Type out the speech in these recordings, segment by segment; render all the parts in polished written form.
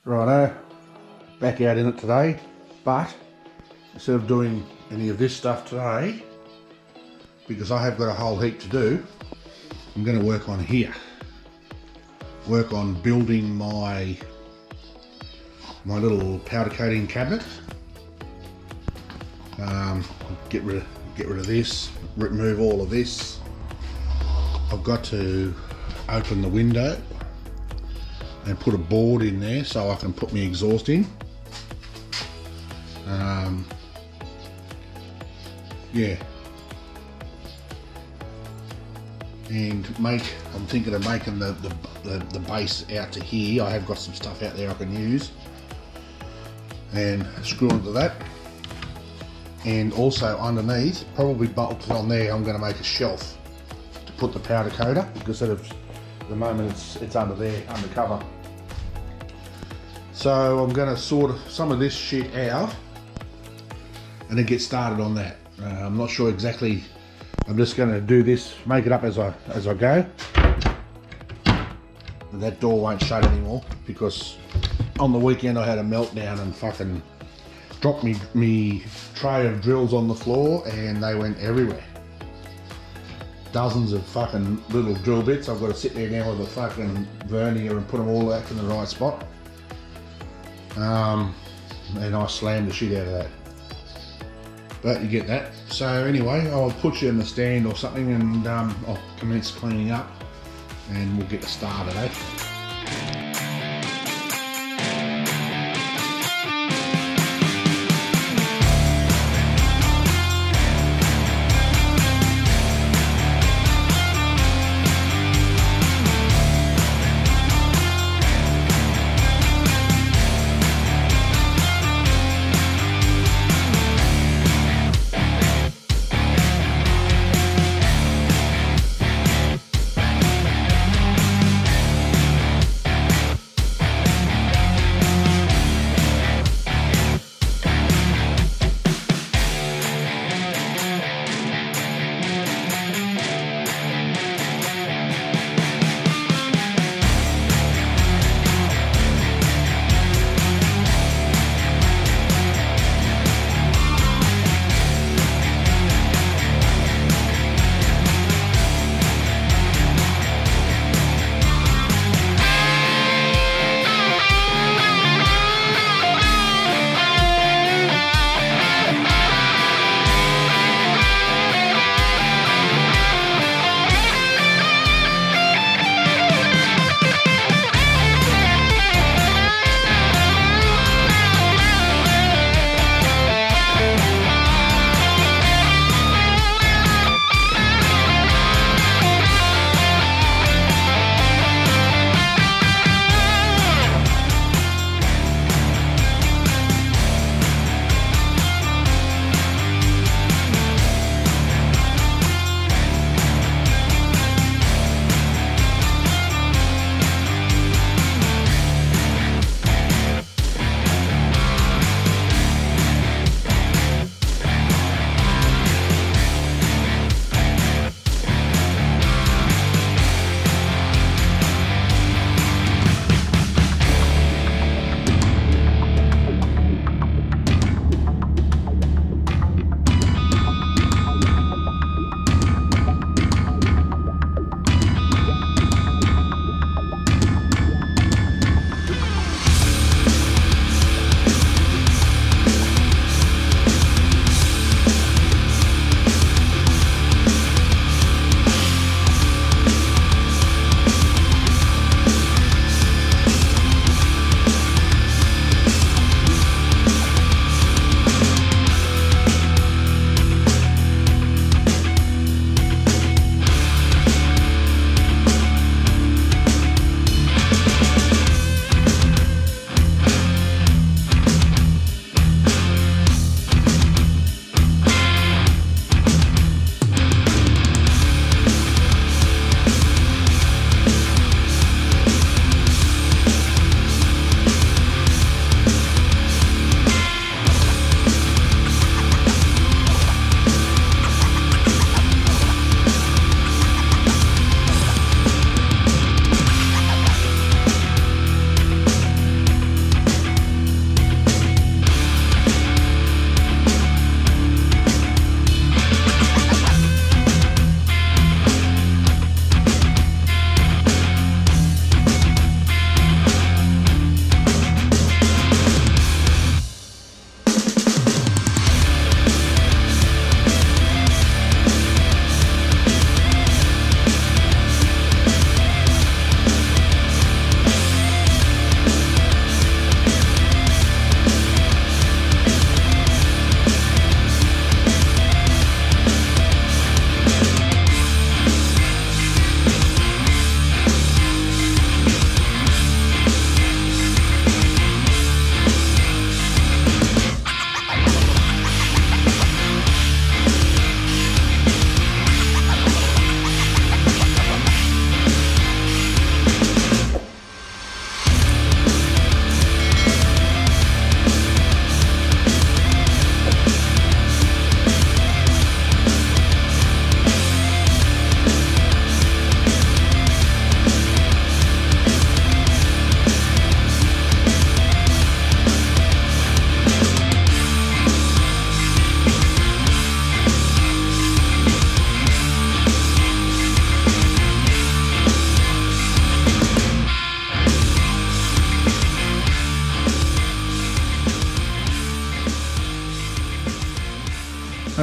Righto, back out in it today, but instead of doing any of this stuff today, because I have got a whole heap to do, I'm going to work on here. Work on building my little powder coating cabinet. Get rid of this, remove all of this. I've got to open the window and put a board in there so I can put my exhaust in. Yeah. And I'm thinking of making the base out to here. I have got some stuff out there I can use. And screw into that. And also underneath, probably bolted on there, I'm going to make a shelf to put the powder coater, because at the moment it's under there, under cover. So I'm going to sort some of this shit out and then get started on that. I'm not sure exactly. I'm just going to do this, make it up as I go. And that door won't shut anymore because on the weekend I had a meltdown and fucking dropped me tray of drills on the floor and they went everywhere. Dozens of fucking little drill bits. I've got to sit there now with a fucking vernier and put them all back in the right spot. And I slammed the shit out of that. But you get that. So anyway, I'll put you in the stand or something and I'll commence cleaning up and we'll get started, eh?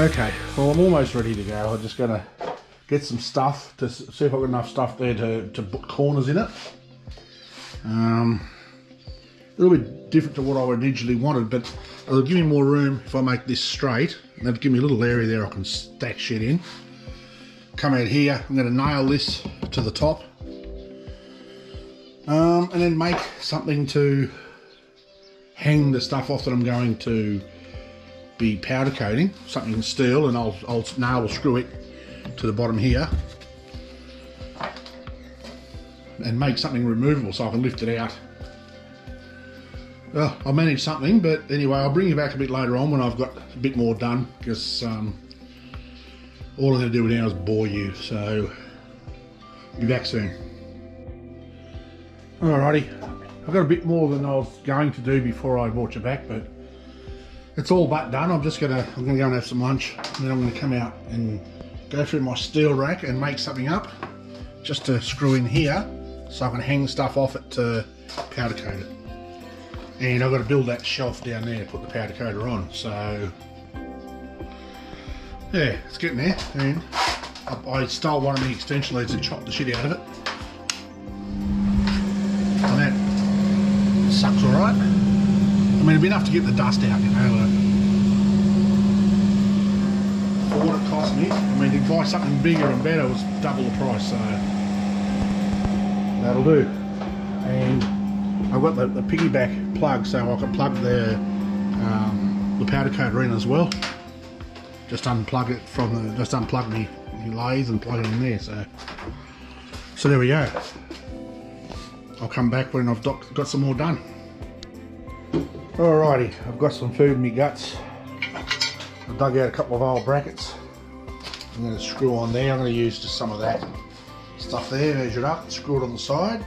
Okay, well I'm almost ready to go. I'm just going to get some stuff to see if I've got enough stuff there to put corners in it. A little bit different to what I originally wanted, but it'll give me more room if I make this straight. And that'll give me a little area there I can stack shit in. Come out here, I'm going to nail this to the top. And then make something to hang the stuff off that I'm going to be powder coating, something in steel, and I'll nail or screw it to the bottom here and make something removable so I can lift it out. Well, I'll manage something, but anyway, I'll bring you back a bit later on when I've got a bit more done, because all I'm going to do now is bore you, so I'll be back soon. Alrighty, I've got a bit more than I was going to do before I brought you back, but it's all but done. I'm gonna go and have some lunch, and then I'm gonna come out and go through my steel rack and make something up just to screw in here so I can hang stuff off it to powder coat it. And I've got to build that shelf down there to put the powder coater on, so yeah, it's getting there. And I stole one of the extension leads and chopped the shit out of it, and that sucks alright. I mean, it'd be enough to get the dust out, you know. For what it cost me, I mean, to buy something bigger and better was double the price, so that'll do. And I've got the piggyback plug, so I can plug the powder coater in as well. Just unplug it from the, just unplug me lathe and plug it in there. So there we go. I'll come back when I've got some more done. Alrighty, I've got some food in my guts. I've dug out a couple of old brackets. I'm going to screw on there. I'm going to use just some of that stuff there, measure it up, screw it on the side.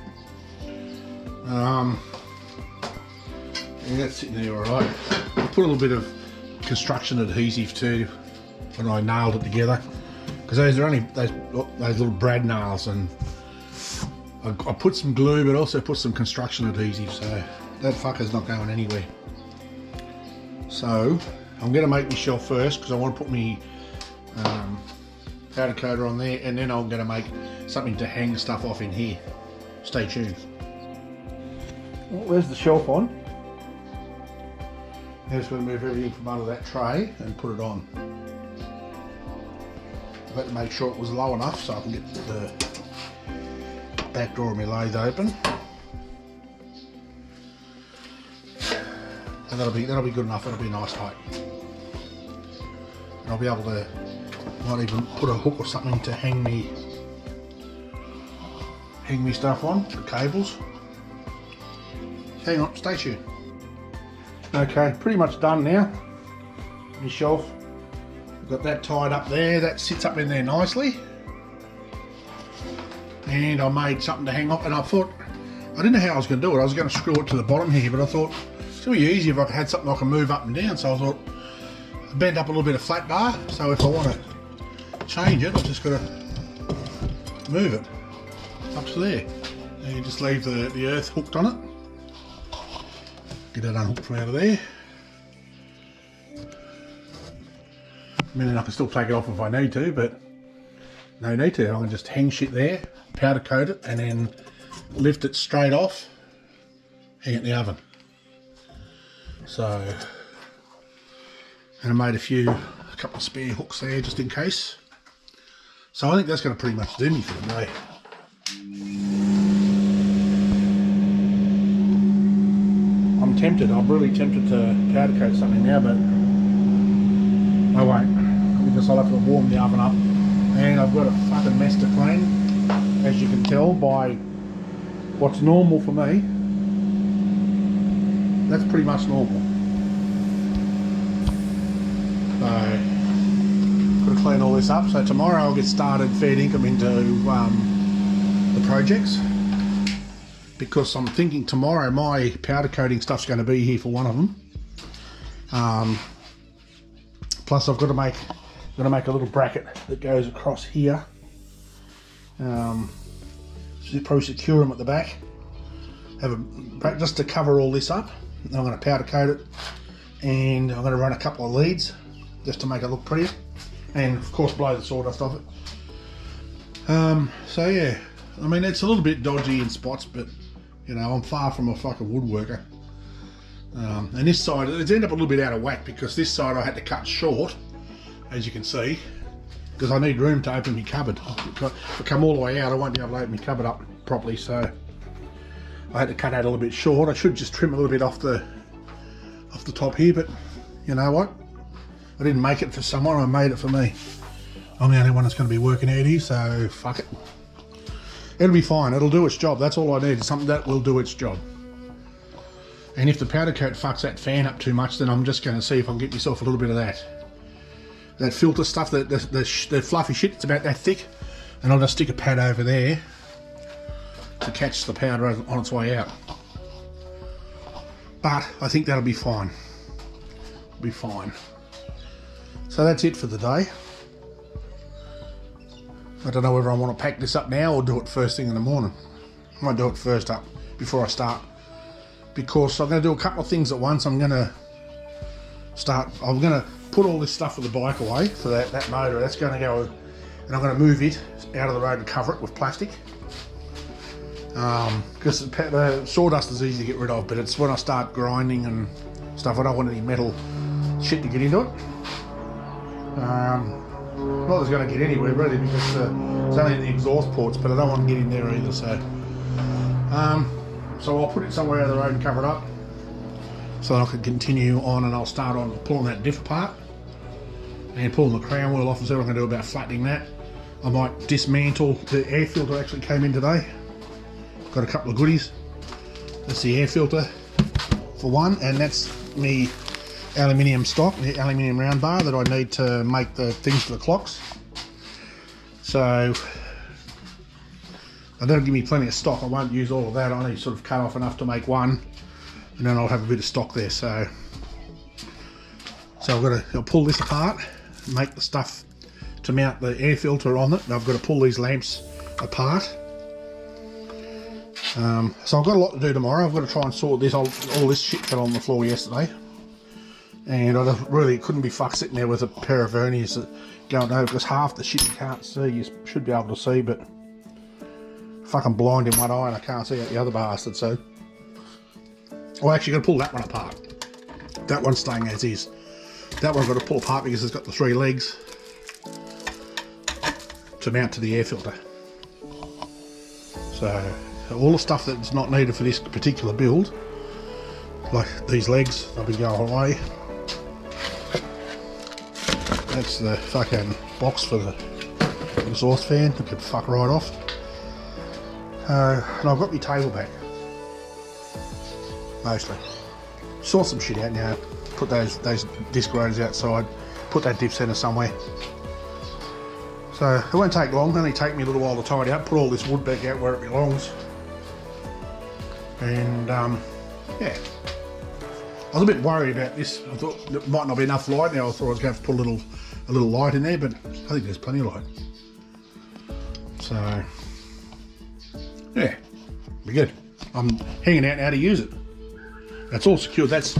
Yeah, that's sitting there alright. I put a little bit of construction adhesive too when I nailed it together, because those are only those little brad nails, and I put some glue but also put some construction adhesive, so that fucker's not going anywhere. So I'm going to make my shelf first because I want to put my powder coater on there, and then I'm going to make something to hang stuff off in here. Stay tuned. Well, there's the shelf on. Now just going to move everything from under that tray and put it on. I've got to make sure it was low enough so I can get the back door of my lathe open. And that'll be good enough. That'll be a nice height. And I'll be able to, might even put a hook or something to hang me stuff on, the cables. Hang on, stay tuned. Okay, pretty much done now. My shelf, I've got that tied up there. That sits up in there nicely. And I made something to hang off, and I thought, I didn't know how I was going to do it. I was going to screw it to the bottom here, but I thought it's really easy if I had something I can move up and down. So I thought, I'd bend up a little bit of flat bar, so if I want to change it, I've just got to move it up to there. And you just leave the earth hooked on it. Get that unhooked from out of there. I mean, I can still take it off if I need to, but no need to. I can just hang shit there, powder coat it, and then lift it straight off, hang it in the oven. So, and I made a couple of spare hooks there just in case. So I think that's going to pretty much do me for the day. I'm tempted, I'm really tempted to powder coat something now, but I won't, because I'll have to warm the oven up, and I've got a fucking mess to clean, as you can tell by what's normal for me. That's pretty much normal. So, got to clean all this up. So tomorrow I'll get started feeding them into the projects, because I'm thinking tomorrow my powder coating stuff's going to be here for one of them. Plus I've got to make a little bracket that goes across here. Probably secure them at the back. Have a just to cover all this up. I'm going to powder coat it, and I'm going to run a couple of leads just to make it look prettier. and of course blow the sawdust off it. So yeah, I mean it's a little bit dodgy in spots, but you know, I'm far from a fucking woodworker. And this side, it's ended up a little bit out of whack because this side I had to cut short, as you can see, because I need room to open my cupboard. If I come all the way out, I won't be able to open my cupboard up properly, so I had to cut out a little bit short. I should just trim a little bit off the top here, but you know what? I didn't make it for someone, I made it for me. I'm the only one that's going to be working out here, so fuck it. It'll be fine, it'll do its job. That's all I need, something that will do its job. And if the powder coat fucks that fan up too much, then I'm just going to see if I can get myself a little bit of that filter stuff, the fluffy shit. It's about that thick, and I'll just stick a pad over there to catch the powder on its way out. But I think that'll be fine. Be fine. So that's it for the day. I don't know whether I want to pack this up now or do it first thing in the morning. I might do it first up before I start, because I'm going to do a couple of things at once. I'm going to put all this stuff for the bike away, for that motor. That's going to go, and I'm going to move it out of the road and cover it with plastic. Because the sawdust is easy to get rid of, but it's when I start grinding and stuff, I don't want any metal shit to get into it. Not that it's going to get anywhere really, because it's only in the exhaust ports, but I don't want to get in there either, so I'll put it somewhere out of the road and cover it up so that I can continue on, and I'll start on pulling that diff apart and pulling the crown wheel off and see what I'm going to do about flattening that. I might dismantle the air filter. Actually came in today. Got a couple of goodies. That's the air filter for one, and that's me aluminium stock, the aluminium round bar that I need to make the things for the clocks. So that'll give me plenty of stock. I won't use all of that. I only sort of cut off enough to make one, and then I'll have a bit of stock there. So I'll pull this apart, make the stuff to mount the air filter on it, and I've got to pull these lamps apart. So I've got a lot to do tomorrow. I've got to try and sort this, all this shit fell on the floor yesterday, and I really couldn't be fucked sitting there with a pair of verniers going over, because half the shit you can't see, you should be able to see, but fucking blind in one eye and I can't see out the other bastard. So I'm actually going to pull that one apart. That one's staying as is. That one I've got to pull apart because it's got the 3 legs to mount to the air filter. So all the stuff that's not needed for this particular build, like these legs, they'll be going away. That's the fucking box for the exhaust fan, it could fuck right off. And I've got my table back, mostly. Sort some shit out now, put those disc rotors outside, put that diff centre somewhere. So it won't take long, it'll only take me a little while to tidy up, put all this wood back out where it belongs. And yeah, I was a bit worried about this. I thought there might not be enough light now. I thought I was going to have to put a little light in there, but I think there's plenty of light. So yeah, be good. I'm hanging out now to use it. That's all secured. That's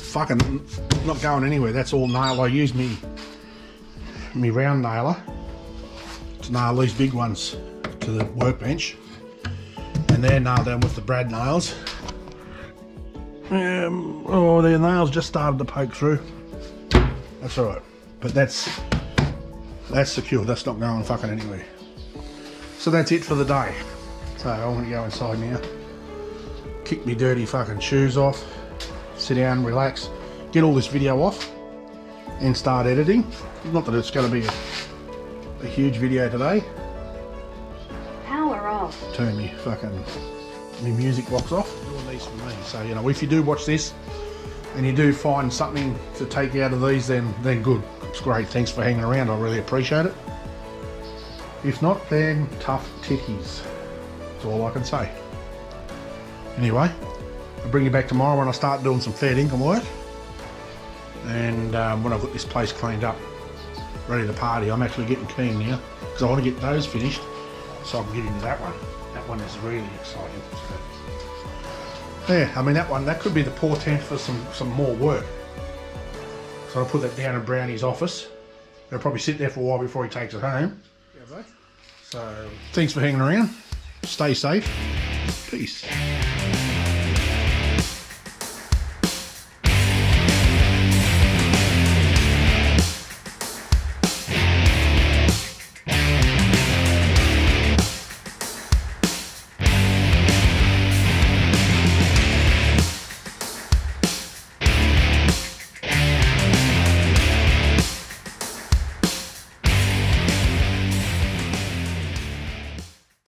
fucking not going anywhere. That's all nailed. I use me round nailer to nail these big ones to the workbench, and they're nailed down with the brad nails. Oh, the nails just started to poke through. That's all right, but that's secure. That's not going fucking anywhere. So that's it for the day. So I'm gonna go inside now, kick me dirty fucking shoes off, sit down, relax, get all this video off, and start editing. Not that it's going to be a huge video today. Power off. Turn me fucking music box off. Doing these for me. So you know, if you do watch this and you do find something to take out of these, then good. It's great. Thanks for hanging around. I really appreciate it. If not, then tough titties. That's all I can say. Anyway, I'll bring you back tomorrow when I start doing some fair dinkum work, and when I've got this place cleaned up, ready to party. I'm actually getting keen now because I want to get those finished so I can get into that one. That one is really exciting. So, yeah, I mean that could be the portent for some more work. So I'll put that down in Brownie's office, It'll probably sit there for a while before he takes it home. Yeah, bro. So, thanks for hanging around. Stay safe. Peace.